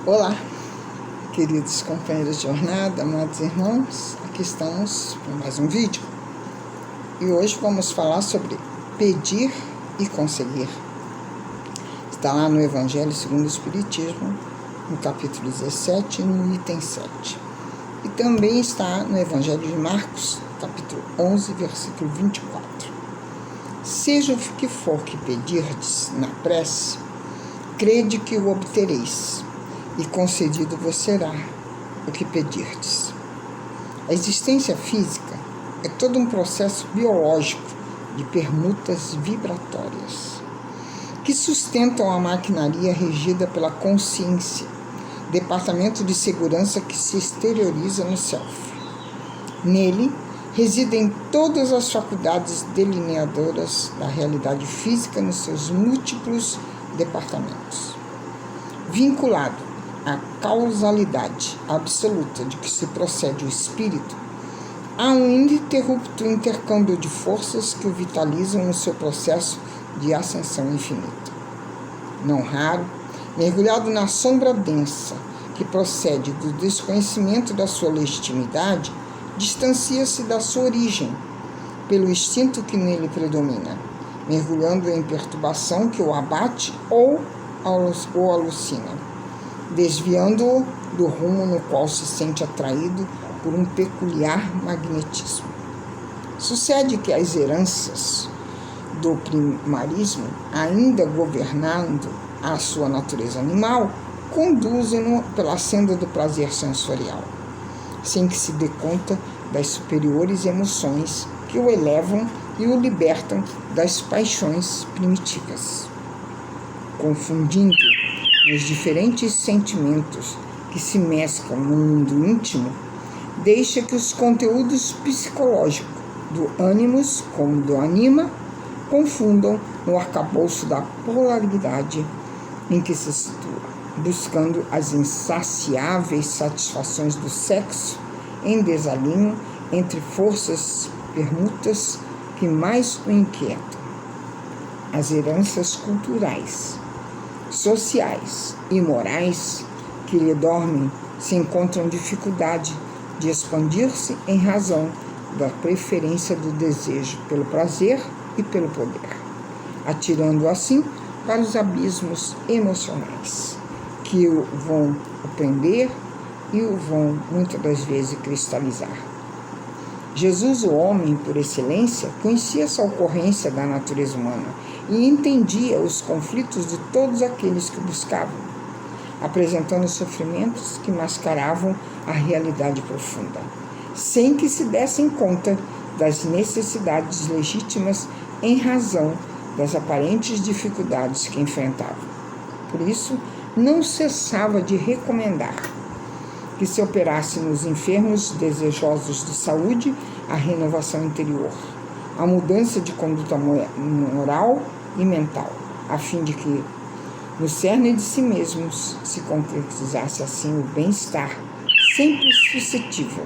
Olá, queridos companheiros de jornada, amados irmãos, aqui estamos com mais um vídeo e hoje vamos falar sobre pedir e conseguir. Está lá no Evangelho segundo o Espiritismo, no capítulo 17, no item 7. E também está no Evangelho de Marcos, capítulo 11, versículo 24. Seja o que for que pedirdes na prece, crede que o obtereis, e concedido vos será o que pedirdes. A existência física é todo um processo biológico de permutas vibratórias que sustentam a maquinaria regida pela consciência, departamento de segurança que se exterioriza no self. Nele residem todas as faculdades delineadoras da realidade física nos seus múltiplos departamentos. Vinculado à causalidade absoluta de que se procede o espírito, há um ininterrupto intercâmbio de forças que o vitalizam no seu processo de ascensão infinita. Não raro, mergulhado na sombra densa que procede do desconhecimento da sua legitimidade, distancia-se da sua origem pelo instinto que nele predomina, mergulhando em perturbação que o abate ou o alucina, desviando-o do rumo no qual se sente atraído por um peculiar magnetismo. Sucede que as heranças do primarismo, ainda governando a sua natureza animal, conduzem-no pela senda do prazer sensorial, sem que se dê conta das superiores emoções que o elevam e o libertam das paixões primitivas, confundindo os diferentes sentimentos que se mesclam no mundo íntimo, deixa que os conteúdos psicológicos do ânimos como do anima confundam no arcabouço da polaridade em que se situa, buscando as insaciáveis satisfações do sexo em desalinho entre forças permutas que mais o inquietam. As heranças culturais, sociais e morais que lhe dormem se encontram dificuldade de expandir-se em razão da preferência do desejo pelo prazer e pelo poder, atirando assim para os abismos emocionais que o vão prender e o vão muitas das vezes cristalizar. Jesus, o homem por excelência, conhecia essa ocorrência da natureza humana e entendia os conflitos de todos aqueles que o buscavam, apresentando sofrimentos que mascaravam a realidade profunda, sem que se dessem conta das necessidades legítimas em razão das aparentes dificuldades que enfrentavam. Por isso, não cessava de recomendar que se operasse nos enfermos desejosos de saúde a renovação interior, a mudança de conduta moral e mental, a fim de que no cerne de si mesmos se concretizasse assim o bem-estar, sempre suscetível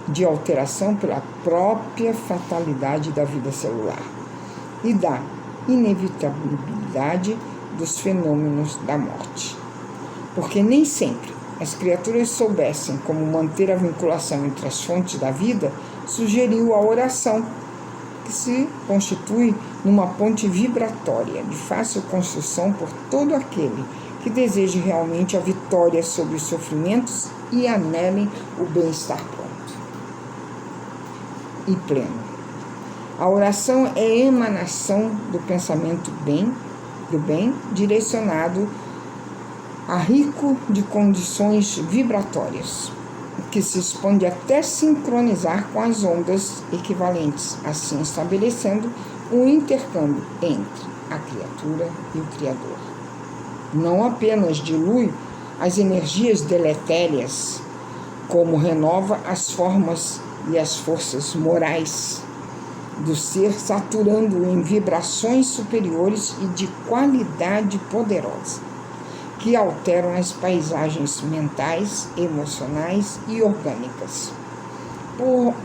de alteração pela própria fatalidade da vida celular e da inevitabilidade dos fenômenos da morte. Porque nem sempre as criaturas soubessem como manter a vinculação entre as fontes da vida, sugeriu a oração, que se constitui numa ponte vibratória de fácil construção por todo aquele que deseje realmente a vitória sobre os sofrimentos e anelem o bem-estar pronto e pleno. A oração é a emanação do pensamento do bem, direcionado a rico de condições vibratórias, que se expande até sincronizar com as ondas equivalentes, assim estabelecendo um intercâmbio entre a criatura e o Criador. Não apenas dilui as energias deletérias, como renova as formas e as forças morais do ser, saturando-o em vibrações superiores e de qualidade poderosa, que alteram as paisagens mentais, emocionais e orgânicas,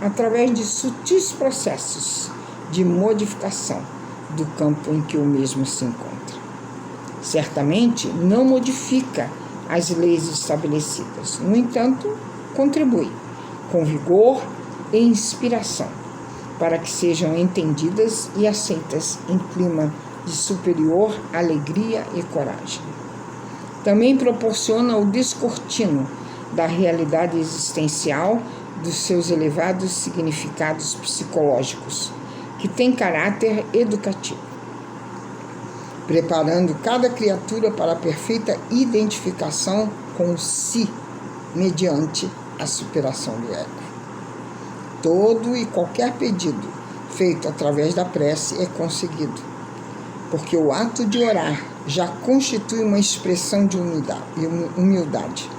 através de sutis processos de modificação do campo em que o mesmo se encontra. Certamente não modifica às leis estabelecidas. No entanto, contribui com vigor e inspiração para que sejam entendidas e aceitas em clima de superior alegria e coragem. Também proporciona o descortino da realidade existencial dos seus elevados significados psicológicos, que tem caráter educativo, preparando cada criatura para a perfeita identificação com o si, mediante a superação do ego. Todo e qualquer pedido feito através da prece é conseguido, porque o ato de orar já constitui uma expressão de humildade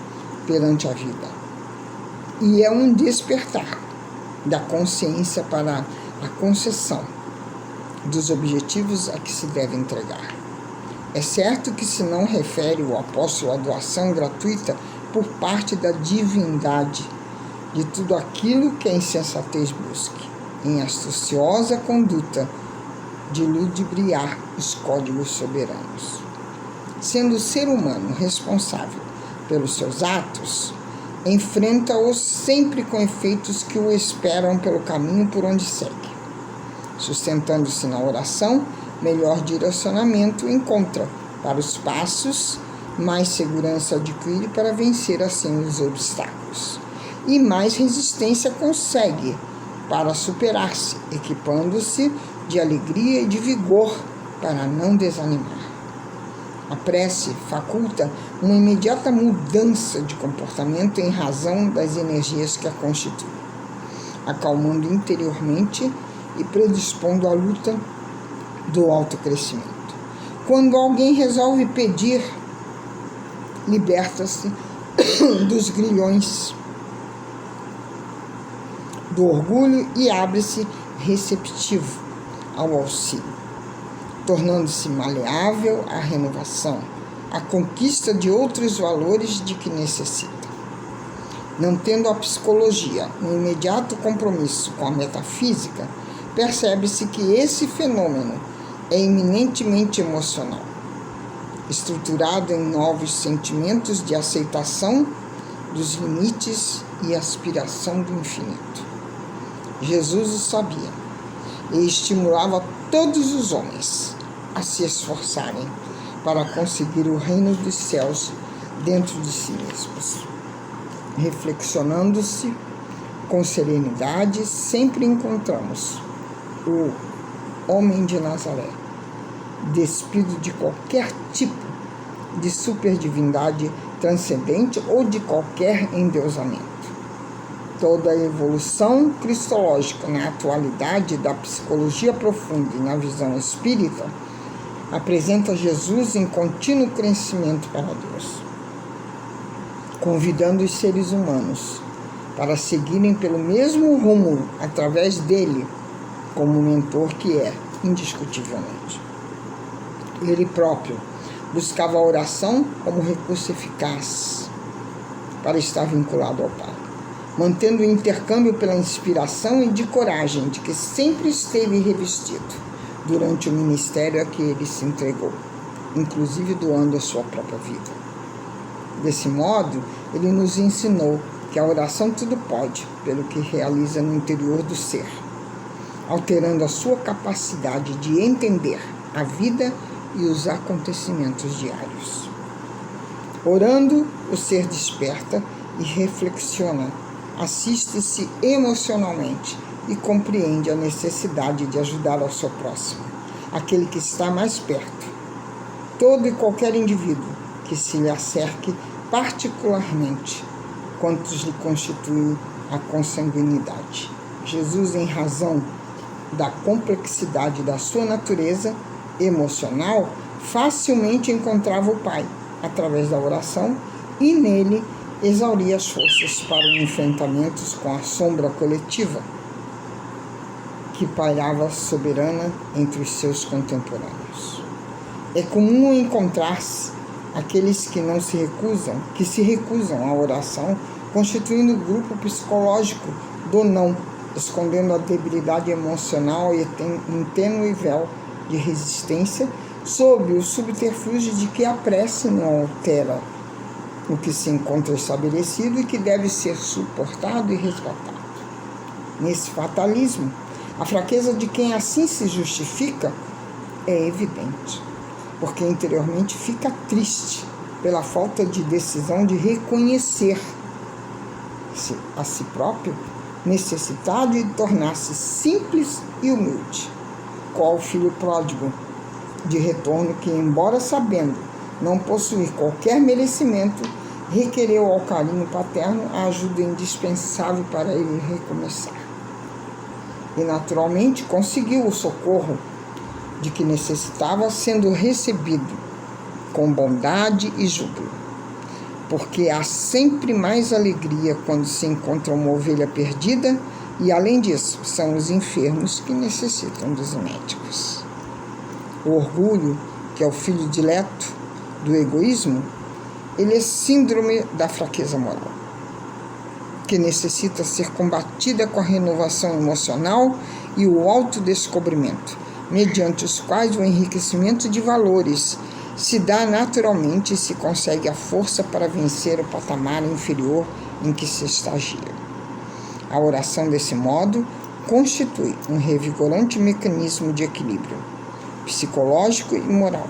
perante a vida. E é um despertar da consciência para a concessão dos objetivos a que se deve entregar. É certo que se não refere o apóstolo à doação gratuita por parte da divindade de tudo aquilo que a insensatez busque, em astuciosa conduta de ludibriar os códigos soberanos. Sendo o ser humano responsável pelos seus atos, enfrenta-os sempre com efeitos que o esperam pelo caminho por onde segue. Sustentando-se na oração, melhor direcionamento encontra para os passos, mais segurança adquire para vencer assim os obstáculos, e mais resistência consegue para superar-se, equipando-se de alegria e de vigor para não desanimar. A prece faculta uma imediata mudança de comportamento em razão das energias que a constituem, acalmando interiormente e predispondo à luta do autocrescimento. Quando alguém resolve pedir, liberta-se dos grilhões do orgulho e abre-se receptivo ao auxílio, tornando-se maleável à renovação, à conquista de outros valores de que necessita. Não tendo a psicologia um imediato compromisso com a metafísica, percebe-se que esse fenômeno é eminentemente emocional, estruturado em novos sentimentos de aceitação dos limites e aspiração do infinito. Jesus o sabia e estimulava todos os homens a se esforçarem para conseguir o reino dos céus dentro de si mesmos. Reflexionando-se com serenidade, sempre encontramos o homem de Nazaré, despido de qualquer tipo de superdivindade transcendente ou de qualquer endeusamento. Toda a evolução cristológica na atualidade da psicologia profunda e na visão espírita apresenta Jesus em contínuo crescimento para Deus, convidando os seres humanos para seguirem pelo mesmo rumo através dele, como mentor que é, indiscutivelmente. Ele próprio buscava a oração como recurso eficaz para estar vinculado ao Pai, mantendo o intercâmbio pela inspiração e de coragem de que sempre esteve revestido durante o ministério a que ele se entregou, inclusive doando a sua própria vida. Desse modo, ele nos ensinou que a oração tudo pode, pelo que realiza no interior do ser, alterando a sua capacidade de entender a vida e os acontecimentos diários. Orando, o ser desperta e reflexiona, assiste-se emocionalmente e compreende a necessidade de ajudar ao seu próximo, aquele que está mais perto. Todo e qualquer indivíduo que se lhe acerque particularmente, quantos lhe constituem a consanguinidade. Jesus, em razão da complexidade da sua natureza emocional, facilmente encontrava o Pai através da oração e nele exauria as forças para o enfrentamento com a sombra coletiva que pairava soberana entre os seus contemporâneos. É comum encontrar-se aqueles que se recusam à oração, constituindo o grupo psicológico do não, escondendo a debilidade emocional e um tênue véu de resistência, sob o subterfúgio de que a prece não altera no que se encontra estabelecido e que deve ser suportado e resgatado. Nesse fatalismo, a fraqueza de quem assim se justifica é evidente, porque interiormente fica triste pela falta de decisão de reconhecer-se a si próprio necessitado e tornar-se simples e humilde, qual o filho pródigo de retorno que, embora sabendo não possuir qualquer merecimento, requereu ao carinho paterno a ajuda indispensável para ele recomeçar. E naturalmente conseguiu o socorro de que necessitava, sendo recebido com bondade e júbilo, porque há sempre mais alegria quando se encontra uma ovelha perdida, e além disso, são os enfermos que necessitam dos médicos. O orgulho, que é o filho dileto do egoísmo, ele é síndrome da fraqueza moral, que necessita ser combatida com a renovação emocional e o autodescobrimento, mediante os quais o enriquecimento de valores se dá naturalmente e se consegue a força para vencer o patamar inferior em que se estagia. A oração, desse modo, constitui um revigorante mecanismo de equilíbrio psicológico e moral,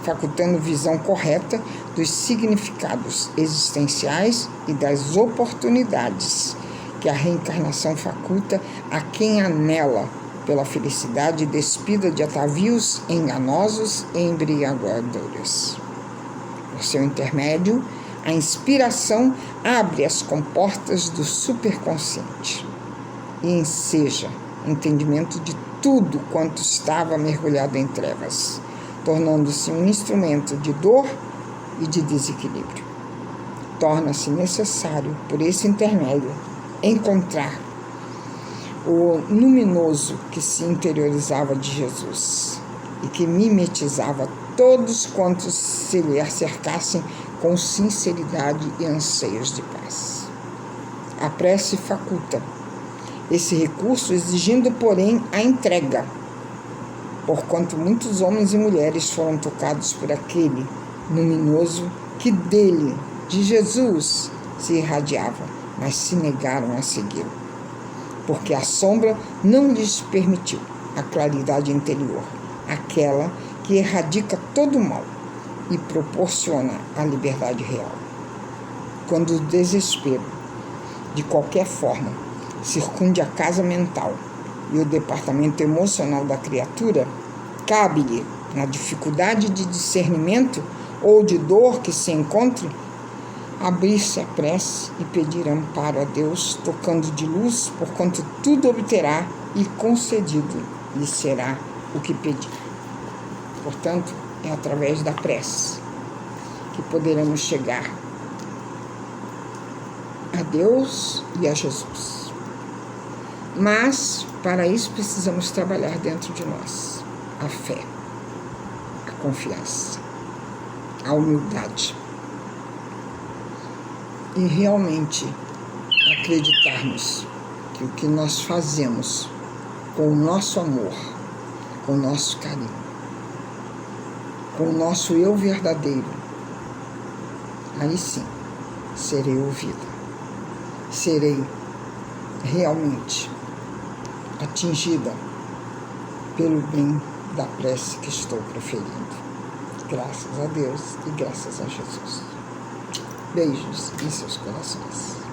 facultando visão correta dos significados existenciais e das oportunidades que a reencarnação faculta a quem anela pela felicidade despida de atavios enganosos e embriagadores. Por seu intermédio, a inspiração abre as comportas do superconsciente e enseja entendimento de tudo quanto estava mergulhado em trevas, tornando-se um instrumento de dor e de desequilíbrio. Torna-se necessário, por esse intermédio, encontrar o luminoso que se interiorizava de Jesus e que mimetizava todos quantos se lhe acercassem com sinceridade e anseios de paz. A prece faculta esse recurso, exigindo, porém, a entrega, porquanto muitos homens e mulheres foram tocados por aquele luminoso que dele, de Jesus, se irradiava, mas se negaram a segui-lo, porque a sombra não lhes permitiu a claridade interior, aquela que erradica todo o mal e proporciona a liberdade real. Quando o desespero, de qualquer forma, circunde a casa mental e o departamento emocional da criatura, cabe-lhe, na dificuldade de discernimento ou de dor que se encontre, abrir-se à prece e pedir amparo a Deus, tocando de luz, porquanto tudo obterá e concedido lhe será o que pedir. Portanto, é através da prece que poderemos chegar a Deus e a Jesus. Mas, para isso, precisamos trabalhar dentro de nós a fé, a confiança, a humildade. E realmente acreditarmos que o que nós fazemos com o nosso amor, com o nosso carinho, com o nosso eu verdadeiro, aí sim serei ouvida, serei realmente atingida pelo bem da prece que estou proferindo. Graças a Deus e graças a Jesus. Beijos em seus corações.